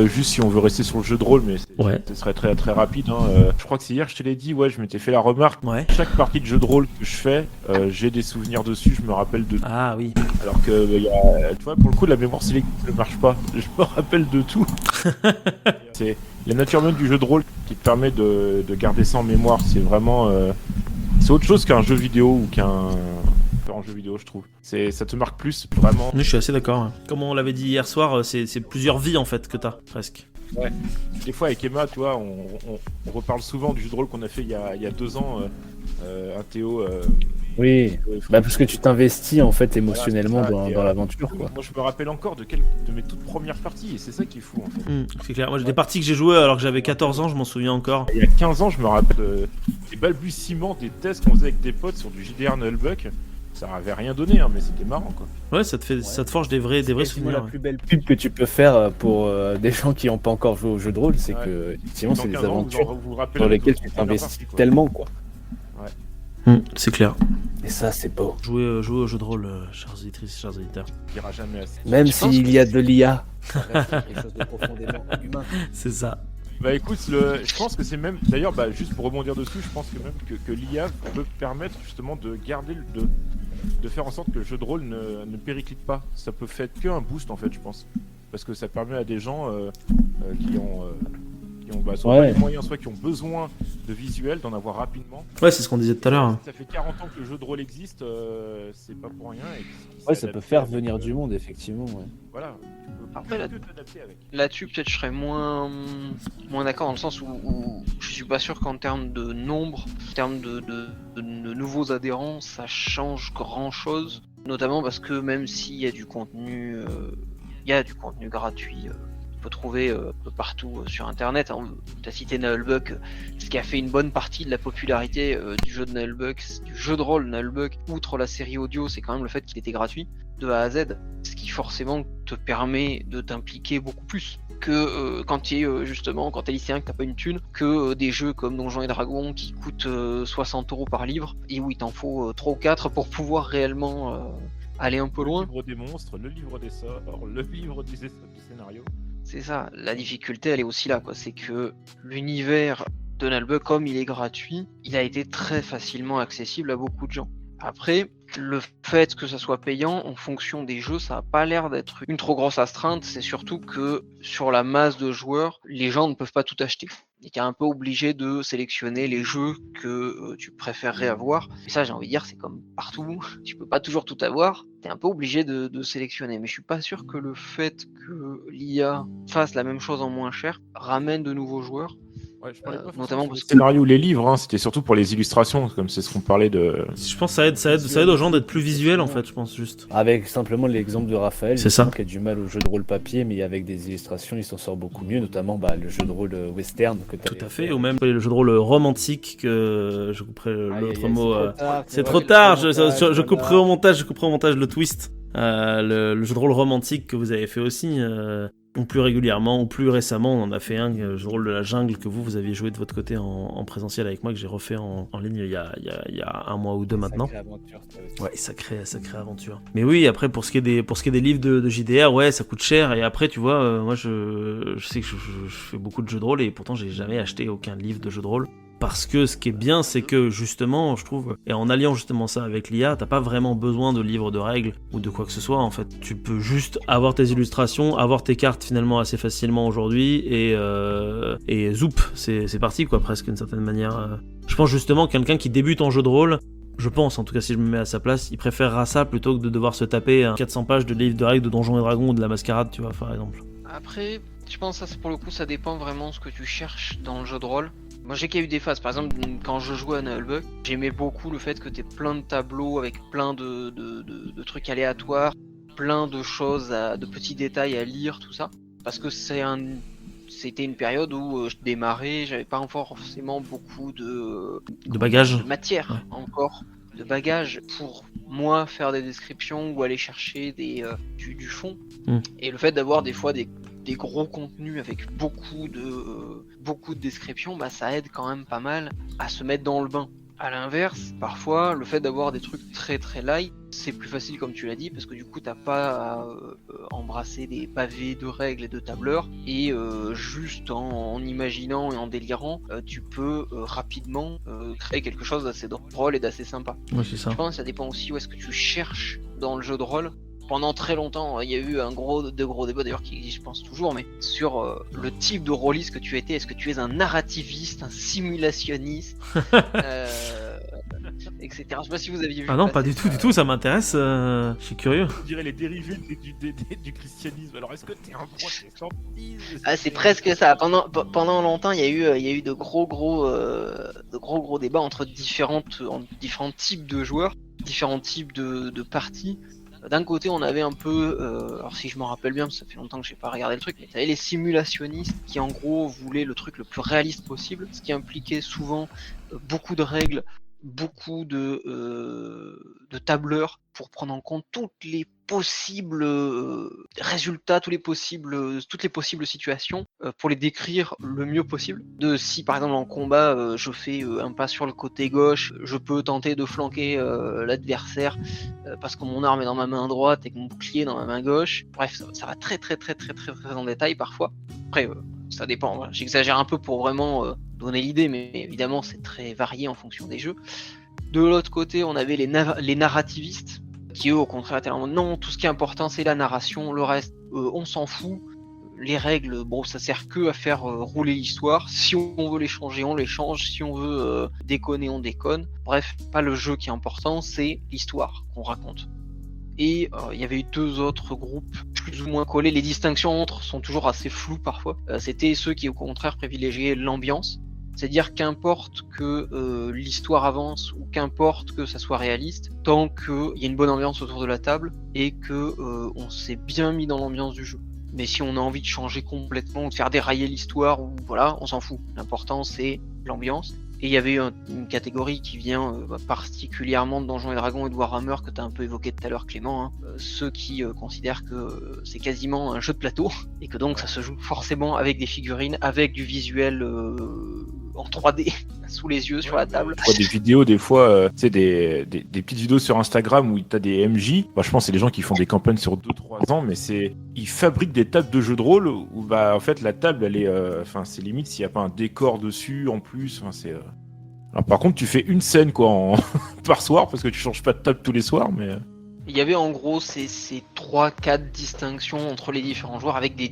Juste si on veut rester sur le jeu de rôle, mais ce serait très très rapide. Hein. Je crois que c'est hier, je te l'ai dit, je m'étais fait la remarque. Ouais. Chaque partie de jeu de rôle que je fais, j'ai des souvenirs dessus, je me rappelle de tout. Ah oui. Alors que, tu vois, pour le coup, la mémoire sélective ne marche pas. Je me rappelle de tout. C'est la nature même du jeu de rôle qui te permet de garder ça en mémoire. C'est vraiment... c'est autre chose qu'un jeu vidéo ou en jeu vidéo, je trouve. Ça te marque plus, vraiment. Je suis assez d'accord. Hein. Comme on l'avait dit hier soir, c'est plusieurs vies en fait que t'as, presque. Ouais. Des fois avec Emma, tu vois, on reparle souvent du jeu de rôle qu'on a fait il y a 2 ans, un Théo. Oui, parce que tu t'investis en fait émotionnellement dans l'aventure, quoi. Moi je me rappelle encore de mes toutes premières parties et c'est ça qui est fou en fait. C'est clair, moi j'ai des parties que j'ai jouées alors que j'avais 14 ans, je m'en souviens encore. Il y a 15 ans, je me rappelle des balbutiements, des tests qu'on faisait avec des potes sur du JDR Nullbuck. Ça avait rien donné, hein, mais c'était marrant quoi. Ouais, ça te forge des vrais souvenirs. La plus belle pub que tu peux faire pour des gens qui n'ont pas encore joué au jeu de rôle, c'est que effectivement c'est des aventures dans lesquelles tu t'investis tellement, quoi. C'est clair. Et ça, c'est beau. Jouer au jeu de rôle, chers éditrices, chers éditeurs. Il n'y aura jamais assez. Même s'il y a de l'IA, ça reste quelque chose de profondément humain. C'est ça. Bah écoute, je pense que c'est même... D'ailleurs, juste pour rebondir dessus, je pense que même que l'IA peut permettre justement de garder... De faire en sorte que le jeu de rôle ne périclite pas. Ça peut faire qu'un boost en fait, je pense. Parce que ça permet à des gens qui ont soit les moyens, soit qui ont besoin de visuels, d'en avoir rapidement. Ouais, c'est ce qu'on disait tout à l'heure. Ça fait 40 ans que le jeu de rôle existe, c'est pas pour rien. Ouais, ça peut faire venir du monde, effectivement. Ouais. Voilà. Après, là-dessus, peut-être je serais moins d'accord dans le sens où je suis pas sûr qu'en termes de nombre, en termes de nouveaux adhérents, ça change grand-chose. Notamment parce que même s'il y a du contenu, gratuit. On peut trouver partout sur internet. Hein. Tu as cité Nullbuck, ce qui a fait une bonne partie de la popularité du jeu de Nullbuck, du jeu de rôle Nullbuck, outre la série audio, c'est quand même le fait qu'il était gratuit de A à Z, ce qui forcément te permet de t'impliquer beaucoup plus que quand tu es lycéen, que t'as pas une thune, que des jeux comme Donjons et Dragons qui coûtent 60 € par livre et où il t'en faut 3 ou 4 pour pouvoir réellement aller un peu loin. Le livre des monstres, le livre des sorts, le livre du scénario. C'est ça, la difficulté elle est aussi là, quoi. C'est que l'univers de Nullbuck, comme il est gratuit, il a été très facilement accessible à beaucoup de gens. Après, le fait que ça soit payant en fonction des jeux, ça n'a pas l'air d'être une trop grosse astreinte. C'est surtout que sur la masse de joueurs, les gens ne peuvent pas tout acheter. Et tu es un peu obligé de sélectionner les jeux que tu préférerais avoir. Et ça, j'ai envie de dire, c'est comme partout. Tu peux pas toujours tout avoir. Tu es un peu obligé de sélectionner. Mais je suis pas sûr que le fait que l'IA fasse la même chose en moins cher ramène de nouveaux joueurs. Ouais, je parlais pas notamment pour les scénarios ou les livres, hein, c'était surtout pour les illustrations, comme c'est ce qu'on parlait de... Je pense que ça aide aux gens d'être plus visuels en fait, je pense juste. Avec simplement l'exemple de Raphaël, c'est ça. Qui a du mal au jeu de rôle papier, mais avec des illustrations, il s'en sort beaucoup mieux, notamment le jeu de rôle western. Que tout à fait, ou même le jeu de rôle romantique, que je couperai l'autre mot... C'est trop tard, je couperai au montage le twist. Le jeu de rôle romantique que vous avez fait aussi... ou plus régulièrement, ou plus récemment, on en a fait un, le jeu de rôle de la jungle que vous aviez joué de votre côté en présentiel avec moi, que j'ai refait en ligne il y a 1 mois ou 2 maintenant. Aventure, ouais, sacrée aventure. Mais oui, après pour ce qui est des livres de JDR, ouais, ça coûte cher. Et après, tu vois, moi je sais que je fais beaucoup de jeux de rôle et pourtant j'ai jamais acheté aucun livre de jeu de rôle. parce que ce qui est bien, c'est que justement, je trouve, et en alliant justement ça avec l'IA, t'as pas vraiment besoin de livres de règles ou de quoi que ce soit, en fait. Tu peux juste avoir tes illustrations, avoir tes cartes finalement assez facilement aujourd'hui, et zoup, c'est parti, quoi, presque, d'une certaine manière. Je pense justement, quelqu'un qui débute en jeu de rôle, je pense, en tout cas si je me mets à sa place, il préférera ça plutôt que de devoir se taper 400 pages de livres de règles de Donjons et Dragons ou de la Mascarade, tu vois, par exemple. Après, je pense que ça, pour le coup, ça dépend vraiment ce que tu cherches dans le jeu de rôle. Moi, j'ai qu'il y a eu des phases. Par exemple, quand je jouais à Nullbug, j'aimais beaucoup le fait que t'aies plein de tableaux avec plein de trucs aléatoires, plein de choses, de petits détails à lire, tout ça. Parce que c'était une période où je démarrais, j'avais pas forcément beaucoup de bagages, de matière, ouais. encore, de bagages pour moi faire des descriptions ou aller chercher du fond. Et le fait d'avoir des fois des gros contenus avec beaucoup de descriptions, bah ça aide quand même pas mal à se mettre dans le bain. À l'inverse, parfois, le fait d'avoir des trucs très très light, c'est plus facile comme tu l'as dit, parce que du coup t'as pas à embrasser des pavés de règles et de tableurs, et juste en imaginant et en délirant, tu peux rapidement créer quelque chose d'assez drôle et d'assez sympa. Ouais, c'est ça. Je pense que ça dépend aussi où est-ce que tu cherches dans le jeu de rôle. Pendant très longtemps, il y a eu un gros débat d'ailleurs qui existe, je pense toujours, mais sur le type de rôliste que tu étais. Est-ce que tu es un narrativiste, un simulationniste, etc. Je sais pas si vous aviez vu. Ah non, pas du tout, ça m'intéresse, je suis curieux. Je dirais les dérivés du christianisme. Alors est-ce que t'es un protestant? Ah, c'est presque ça. Pendant longtemps, il y a eu de gros débats entre différents types de joueurs, différents types de parties. D'un côté, on avait un peu, alors si je m'en rappelle bien, parce que ça fait longtemps que j'ai pas regardé le truc, mais t'avais les simulationnistes qui en gros voulaient le truc le plus réaliste possible, ce qui impliquait souvent beaucoup de règles, beaucoup de tableurs pour prendre en compte toutes les possibles résultats, toutes les possibles situations pour les décrire le mieux possible. Si par exemple en combat je fais un pas sur le côté gauche, je peux tenter de flanquer l'adversaire parce que mon arme est dans ma main droite et que mon bouclier est dans ma main gauche. Bref, ça va très en détail parfois. Après ça dépend, voilà. J'exagère un peu pour vraiment donner l'idée, mais évidemment c'est très varié en fonction des jeux. De l'autre côté, on avait les narrativistes, qui eux au contraire étaient en mode non, tout ce qui est important c'est la narration, le reste on s'en fout. Les règles, bon, ça sert que à faire rouler l'histoire. Si on veut les changer, on les change. Si on veut déconner, on déconne. Bref, pas le jeu qui est important, c'est l'histoire qu'on raconte. Et il y avait eu deux autres groupes plus ou moins collés. Les distinctions entre sont toujours assez floues parfois. C'était ceux qui au contraire privilégiaient l'ambiance. C'est-à-dire qu'importe que l'histoire avance ou qu'importe que ça soit réaliste, tant qu'il y a une bonne ambiance autour de la table et que on s'est bien mis dans l'ambiance du jeu. Mais si on a envie de changer complètement ou de faire dérailler l'histoire, ou voilà, on s'en fout. L'important c'est l'ambiance. Et il y avait une catégorie qui vient particulièrement de Donjons et Dragons et de Warhammer que tu as un peu évoqué tout à l'heure Clément, hein. Ceux qui considèrent que c'est quasiment un jeu de plateau et que donc ça se joue forcément avec des figurines, avec du visuel en 3D sous les yeux sur la table. Je vois des vidéos des fois, tu sais, des petites vidéos sur Instagram où t'as des MJ. Bah, je pense que c'est des gens qui font des campagnes sur 2-3 ans, mais ils fabriquent des tables de jeux de rôle où bah en fait la table elle est, c'est limite s'il y a pas un décor dessus en plus. C'est Alors, par contre, tu fais une scène quoi par soir parce que tu changes pas de table tous les soirs, mais. Il y avait en gros ces 3-4 distinctions entre les différents joueurs avec des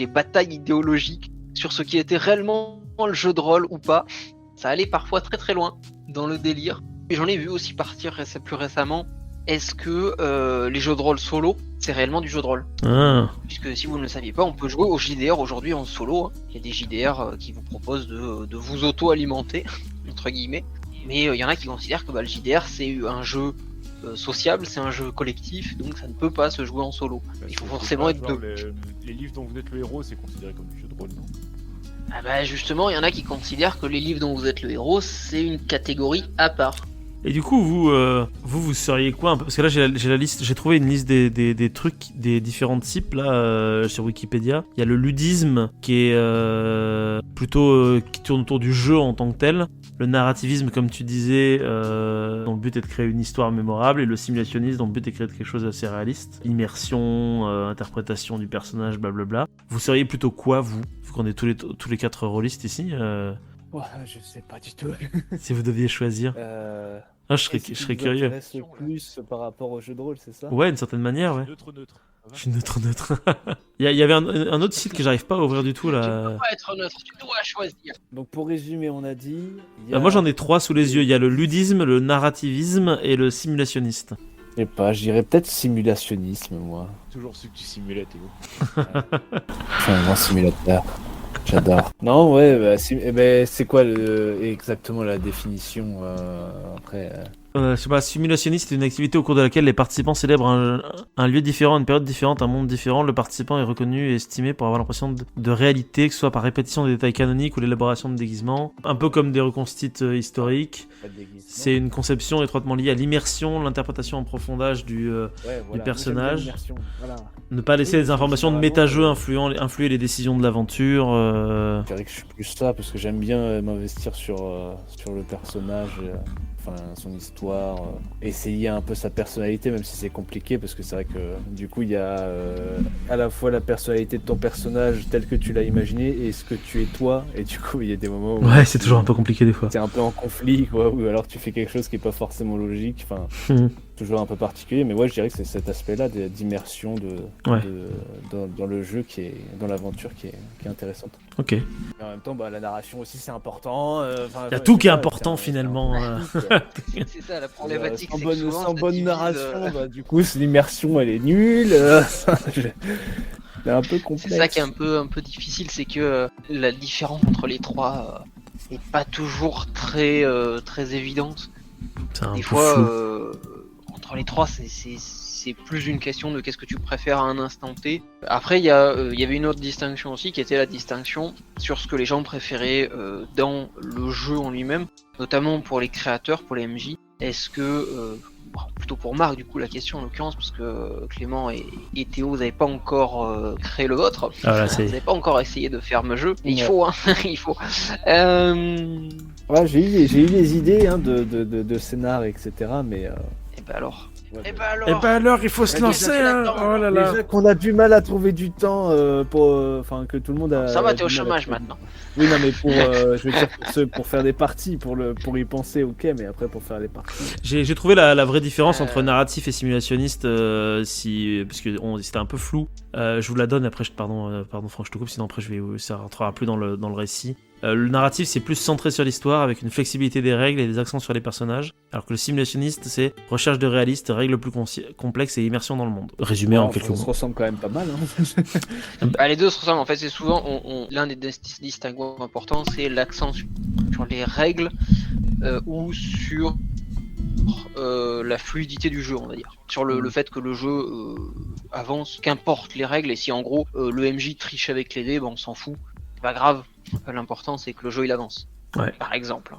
batailles idéologiques sur ce qui était réellement le jeu de rôle ou pas. Ça allait parfois très loin dans le délire. Et j'en ai vu aussi partir plus récemment. Est-ce que les jeux de rôle solo, c'est réellement du jeu de rôle ? Puisque si vous ne le saviez pas, on peut jouer au JDR aujourd'hui en solo. Il y a des JDR qui vous proposent de vous auto-alimenter, entre guillemets. Mais il y en a qui considèrent que le JDR c'est un jeu sociable, c'est un jeu collectif, donc ça ne peut pas se jouer en solo. Il faut forcément être deux. Les livres dont vous êtes le héros, c'est considéré comme du jeu de rôle, non ? Ah bah justement, il y en a qui considèrent que les livres dont vous êtes le héros, c'est une catégorie à part. Et du coup, vous seriez quoi un peu ? Parce que là, j'ai la liste, j'ai trouvé une liste des trucs, des différents types là sur Wikipédia. Il y a le ludisme qui est plutôt qui tourne autour du jeu en tant que tel. Le narrativisme, comme tu disais, dont le but est de créer une histoire mémorable, et le simulationnisme, dont le but est de créer quelque chose d'assez réaliste. Immersion, interprétation du personnage, blablabla. Vous seriez plutôt quoi, vous qu'on est tous les 4 rôlistes ici Ouais, je sais pas du tout. Si vous deviez choisir. Ah, je Qu'est-ce qui serais vous curieux. intéresse le plus par rapport au jeu de rôle, c'est ça? Ouais, d'une certaine manière, ouais. Neutre. Je suis neutre. Il y avait un autre site que j'arrive pas à ouvrir du tout, Tu peux là. pas être neutre, tu dois choisir. Donc pour résumer, on a dit... il y a- Moi, j'en ai 3 sous les yeux. Il y a le ludisme, le narrativisme et le simulationniste. Je sais pas, je dirais peut-être simulationnisme, moi. Toujours su que tu simulais, Théo. Je suis un grand simulateur. J'adore. Non, ouais, bah, c'est quoi exactement la définition après Je sais pas, simulationniste est une activité au cours de laquelle les participants célèbrent un lieu différent, une période différente, un monde différent. Le participant est reconnu et estimé pour avoir l'impression de réalité, que ce soit par répétition des détails canoniques ou l'élaboration de déguisements. Un peu comme des reconstituts historiques. pas de déguisement. C'est une conception étroitement liée à l'immersion, l'interprétation en profondage du personnage. Moi, j'aime bien l'immersion, voilà. Ne pas laisser Oui, les informations de méta-jeu influer les décisions de l'aventure. Je dirais que je suis plus ça parce que j'aime bien m'investir sur le personnage, enfin son histoire, essayer un peu sa personnalité, même si c'est compliqué parce que c'est vrai que du coup il y a à la fois la personnalité de ton personnage tel que tu l'as imaginé et ce que tu es toi, et du coup il y a des moments où Ouais, c'est toujours un peu compliqué des fois. c'est un peu en conflit, quoi, ou alors tu fais quelque chose qui est pas forcément logique, enfin toujours un peu particulier, mais ouais, je dirais que c'est cet aspect-là d'immersion dans le jeu dans l'aventure qui est intéressante. Ok. Et en même temps, bah, la narration aussi c'est important. Il y a tout qui est important finalement. C'est ça la problématique. Sans c'est que souvent, sans ça bonne divise, narration, bah, du coup l'immersion elle est nulle. C'est un peu complexe. C'est ça qui est un peu difficile, c'est que la différence entre les trois est pas toujours très évidente. C'est un Des peu fois, flou. entre les trois, c'est plus une question de qu'est-ce que tu préfères à un instant T. Après, il y avait une autre distinction aussi, qui était la distinction sur ce que les gens préféraient dans le jeu en lui-même, notamment pour les créateurs, pour les MJ. Est-ce que, plutôt pour Marc, du coup, la question en l'occurrence, parce que Clément et Théo, vous n'avez pas encore créé le vôtre, Voilà, vous n'avez pas encore essayé de faire le jeu, mais il Ouais. faut, hein, il faut. Ouais, j'ai eu des idées de scénar, etc. Mais Et ben alors. ouais, Et bah, ben alors. Et bah alors, il faut se déjà, lancer, c'est hein. là-dedans. Oh là là. déjà qu'on a du mal à trouver du temps enfin que tout le monde a. Ça va, a t'es au du mal à chômage trouver- maintenant. Oui, non, mais je veux dire pour faire des parties, pour y penser, ok, mais après pour faire les parties. J'ai trouvé la vraie différence Euh. entre narratif et simulationniste, parce que c'était un peu flou. Je vous la donne après. Pardon, Franck, je te coupe, sinon après ça rentrera plus dans le récit. Le narratif, c'est plus centré sur l'histoire, avec une flexibilité des règles et des accents sur les personnages, alors que le simulationniste, c'est recherche de réalistes, règles plus complexes et immersion dans le monde. Résumé en quelques On se mots. ressemble quand même pas mal. Hein. Bah, les deux se ressemblent en fait, c'est souvent l'un des distinguos importants, c'est l'accent sur les règles ou sur la fluidité du jeu, on va dire. Sur le fait que le jeu avance, qu'importe les règles, et si en gros le MJ triche avec les dés, bah, on s'en fout, c'est pas grave. L'important c'est que le jeu il avance. Ouais. Par exemple.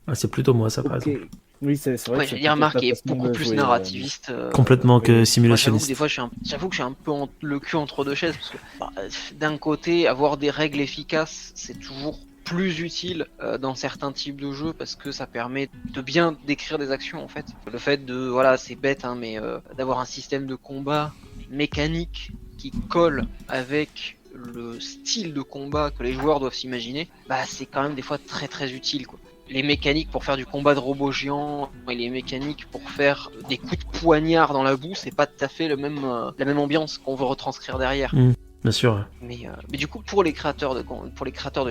Ah, c'est plutôt moi ça, par Ok. exemple. Oui, c'est vrai. Ouais, que j'ai c'est dit Marc peut-être qui la est façon beaucoup de plus jouer, narrativiste. Complètement que Moi, j'avoue que simulationniste. des fois, j'avoue que je suis un peu le cul entre deux chaises parce que d'un côté, avoir des règles efficaces, c'est toujours plus utile dans certains types de jeux parce que ça permet de bien décrire des actions en fait. Le fait de, voilà, c'est bête, hein, mais d'avoir un système de combat mécanique qui colle avec le style de combat que les joueurs doivent s'imaginer, bah c'est quand même des fois très très utile quoi. Les mécaniques pour faire du combat de robots géants et les mécaniques pour faire des coups de poignard dans la boue, c'est pas tout à fait la même ambiance qu'on veut retranscrire derrière. Bien sûr. Mais du coup, pour les créateurs de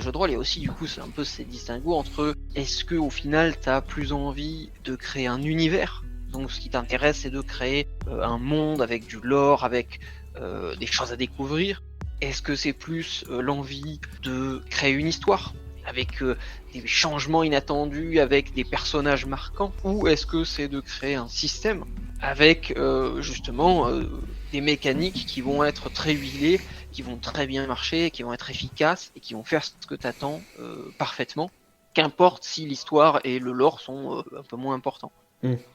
jeux de rôle, il y a aussi du coup c'est un peu ces distinguos entre est-ce que au final t'as plus envie de créer un univers, donc ce qui t'intéresse c'est de créer un monde avec du lore, avec des choses à découvrir. Est-ce que c'est plus l'envie de créer une histoire avec des changements inattendus, avec des personnages marquants, ou est-ce que c'est de créer un système avec justement des mécaniques qui vont être très huilées, qui vont très bien marcher, qui vont être efficaces et qui vont faire ce que t'attends parfaitement, qu'importe si l'histoire et le lore sont un peu moins importants.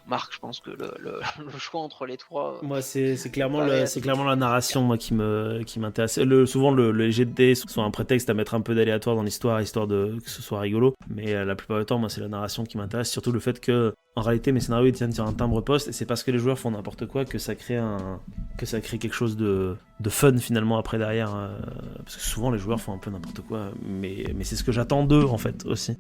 Marc, je pense que le choix entre les trois. Moi, c'est clairement, Ouais, c'est clairement la narration moi, qui m'intéresse. Souvent, le jet de dés sont un prétexte à mettre un peu d'aléatoire dans l'histoire, histoire que ce soit rigolo. Mais la plupart du temps, moi, c'est la narration qui m'intéresse. Surtout le fait que, en réalité, mes scénarios ils tiennent sur un timbre-poste. Et c'est parce que les joueurs font n'importe quoi que ça crée que ça crée quelque chose de fun finalement après derrière, parce que souvent les joueurs font un peu n'importe quoi, mais c'est ce que j'attends d'eux en fait aussi.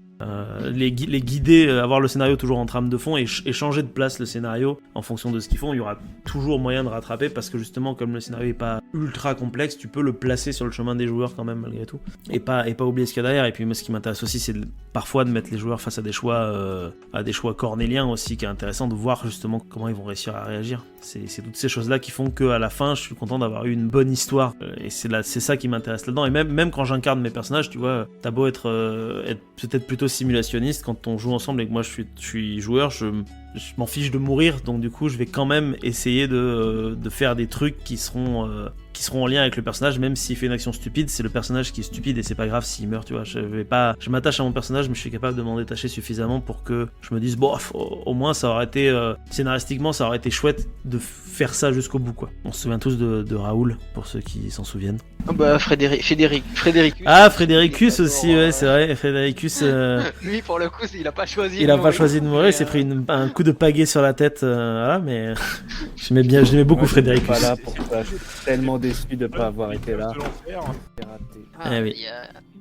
Les guider, avoir le scénario toujours en trame de fond et changer de place le scénario en fonction de ce qu'ils font, il y aura toujours moyen de rattraper parce que justement comme le scénario est pas ultra complexe, tu peux le placer sur le chemin des joueurs quand même malgré tout et pas oublier ce qu'il y a derrière. Et puis moi ce qui m'intéresse aussi c'est parfois de mettre les joueurs face à des choix cornéliens aussi, qui est intéressant de voir justement comment ils vont réussir à réagir. C'est toutes ces choses là qui font qu'à la fin je suis content d'avoir eu une bonne histoire, et c'est ça qui m'intéresse là-dedans. Et même quand j'incarne mes personnages, tu vois, t'as beau être peut-être plutôt simulationniste, quand on joue ensemble et que moi je suis joueur, je m'en fiche de mourir, donc du coup je vais quand même essayer de faire des trucs qui seront en lien avec le personnage, même s'il fait une action stupide, c'est le personnage qui est stupide et c'est pas grave s'il meurt, tu vois. Je m'attache à mon personnage, mais je suis capable de m'en détacher suffisamment pour que je me dise, bon, au moins ça aurait été, scénaristiquement, ça aurait été chouette de faire ça jusqu'au bout, quoi. On se souvient tous de Raoul, pour ceux qui s'en souviennent. Bah, Frédéricus. Ah, Frédéricus aussi, ouais, c'est vrai, Frédéricus. Lui, pour le coup, il a pas choisi de mourir, il s'est pris un coup de pagaie sur la tête, voilà, mais j'aimais beaucoup Frédéricus. Pas là pour ça, je suis tellement déçu de pas avoir été là. Ah, oui.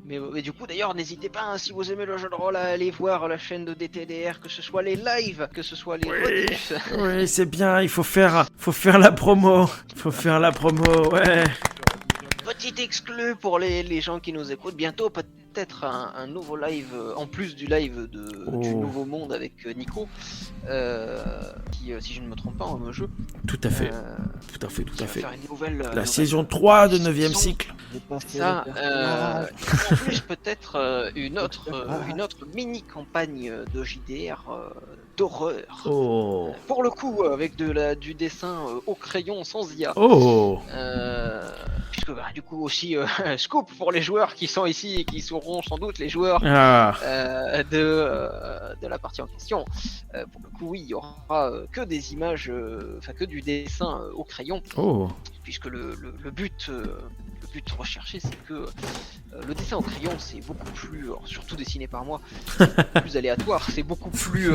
Mais du coup, d'ailleurs, n'hésitez pas, hein, si vous aimez le jeu de rôle, à aller voir la chaîne de DTDR, que ce soit les lives, que ce soit les rediffs. Oui, c'est bien, il faut faire la promo. Ouais. Petit exclu pour les gens qui nous écoutent. Bientôt, peut-être un nouveau live, en plus du live du Nouveau Monde avec Nico, qui, si je ne me trompe pas, en jeu. Tout à fait. Tout à fait. Faire une nouvelle, La saison 3 de 9e cycle. Ça, en plus, peut-être une autre mini-campagne de JDR d'horreur. Oh. Pour le coup, avec du dessin au crayon sans IA. Oh. Puisque du coup aussi scoop pour les joueurs qui sont ici et qui seront sans doute les joueurs de la partie en question. Pour le coup, oui, il y aura que des images, que du dessin au crayon. Oh. Puisque le but recherché, c'est que le dessin au crayon, c'est beaucoup plus, surtout dessiné par moi, plus aléatoire, c'est beaucoup plus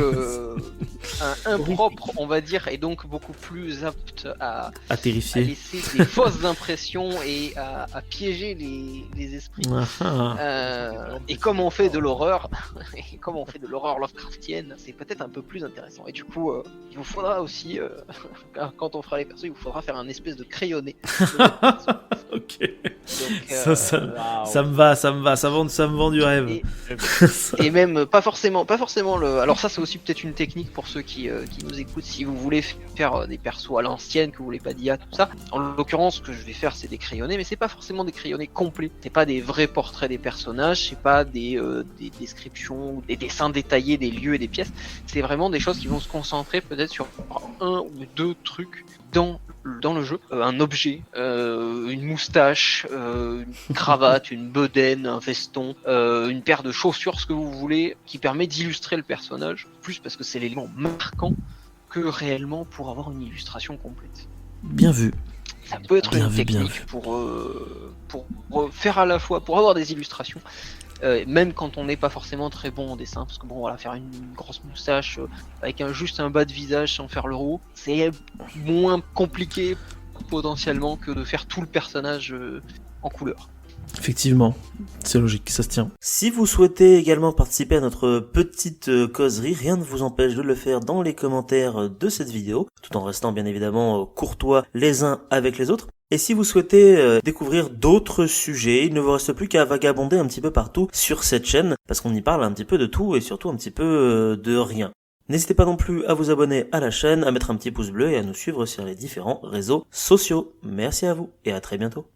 impropre, on va dire, et donc beaucoup plus apte à terrifier, à laisser des fausses impressions et à piéger les esprits. Et comme on fait de l'horreur, Lovecraftienne, c'est peut-être un peu plus intéressant. Et du coup, il vous faudra aussi, quand on fera les persos, il vous faudra faire un espèce de crayonné. Ok. Donc, ça me va, ça me vend du rêve. Et même pas forcément alors ça c'est aussi peut-être une technique pour ceux qui nous écoutent, si vous voulez faire des persos à l'ancienne, que vous voulez pas d'IA, tout ça. En l'occurrence, ce que je vais faire, c'est des crayonnés, mais c'est pas forcément des crayonnés complets. C'est pas des vrais portraits des personnages, c'est pas des descriptions, des dessins détaillés des lieux et des pièces. C'est vraiment des choses qui vont se concentrer peut-être sur un ou deux trucs dans le jeu, un objet, une moustache, une cravate, une bedaine, un veston, une paire de chaussures, ce que vous voulez, qui permet d'illustrer le personnage, plus parce que c'est l'élément marquant que réellement pour avoir une illustration complète. Bien vu. Ça peut être une technique pour faire à la fois, pour avoir des illustrations, même quand on n'est pas forcément très bon en dessin, parce que bon voilà, faire une grosse moustache avec juste un bas de visage sans faire le haut, c'est moins compliqué potentiellement que de faire tout le personnage en couleur. Effectivement, c'est logique, ça se tient. Si vous souhaitez également participer à notre petite causerie, rien ne vous empêche de le faire dans les commentaires de cette vidéo, tout en restant bien évidemment courtois les uns avec les autres. Et si vous souhaitez découvrir d'autres sujets, il ne vous reste plus qu'à vagabonder un petit peu partout sur cette chaîne, parce qu'on y parle un petit peu de tout et surtout un petit peu de rien. N'hésitez pas non plus à vous abonner à la chaîne, à mettre un petit pouce bleu et à nous suivre sur les différents réseaux sociaux. Merci à vous et à très bientôt.